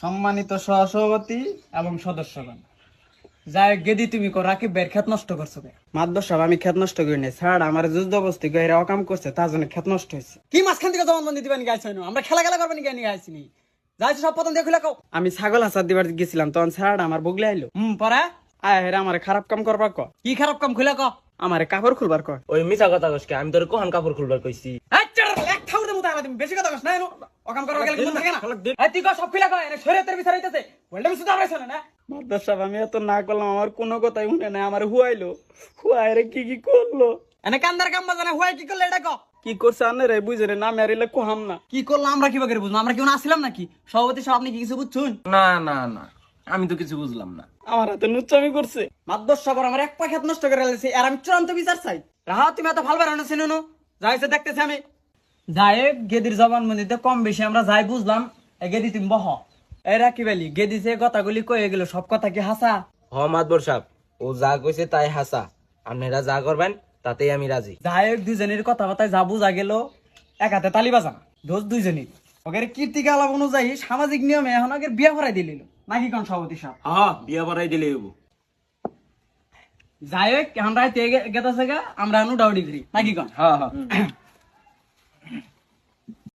সম্মানিত সহসভাপতি এবং সদস্যগণ, যাই গেদি তুমি কো রাকিব ভাইয়ের খেত নষ্ট করছো কে? মাদবর সাহেব, আমি খেত নষ্ট করি নাই স্যার, আমার জবরদস্তি করে অকাম করছে, তার জন্য খেত নষ্ট হয়েছে। কি মাঝখান থেকে জবানবন্দি দিবেন গাইছে? আমরা খেলা করবেন কি নিয়ে আইছিনি? যাইছো সব পতন দিয়ে খুলে কও। আমি ছাগল হাসার দিবার গেছিলাম, তখন স্যার আমার বগলে আইলো। পরে আয় হেরা আমার খারাপ কাম করবার ক। কি খারাপ কাম খুলে ক? আমারে কাপড় খুলবার ক। ওই মিছা কথা কইছকে আমি তোর কোহান কাপড় খুলবার কইছি। এক ঠাউরে মতো আলা তুমি বেশি কথা কস না, এনো অকাম করবার গেলে মন থাকে না। এই তুই সব খুলে কয়, এনে শরীয়তের বিচার হইতাছে। বললে আমি সুদা পাইছ না? মাদ্দার সাহেব, আমি এত না করলাম, আমার কোনো কথাই শুনে না, আমার হুয়াইলো। হুয়াইরে কি করলো? এনে কান্দার কাম বাজানা হুয়াই কি করলো এটা ক। কি করছে আনে রে বুঝে রে, না মেরিলে কোহাম না। কি করলো আমরা কি বাগের বুঝলাম? আমরা কেউ না আসছিলাম নাকি? সভাপতি সাহেব, আপনি কি কিছু বুঝছুন? না না না, আমি তো কিছু বুঝলাম না। আমার হাতে নুচ্চামি করছে। মাদ্দার সাহেব আমার এক পা খেত নষ্ট করে ফেলেছে, আর আমি চূড়ান্ত বিচার চাই। রাহা, তুমি এত ভালো বেড়ানো ছিল না, যাইছে দেখতেছি আমি। যাই গেদির জবানবন্দিতে কম বেশি আমরা যাই বুঝলাম। গেদি তুমি বহ। এই রাকিব আলী, গেদি যে কথাগুলি কয়ে গেল, সব কথা কি হাসা? হ মাতবর সাহেব, ও যা কইছে তাই হাসা। আপনারা যা করবেন তাতেই আমি রাজি। যাই হোক, দুজনের কথাবার্তায় যা বুঝা গেল, এক হাতে তালি বাজা দোষ দুইজনই। ওদের কীর্তিকে আলাপ অনুযায়ী সামাজিক নিয়মে এখন ওদের বিয়ে ভরাই দিল নাকি কোন সভাপতি সাহেব? হ্যাঁ, বিয়া বাড়াই দিলে হইব। যাই হোক, এখন রাইতে গেতাছে গা, আমরা উডাউডি করি নাকি কোন? হ্যাঁ হ্যাঁ।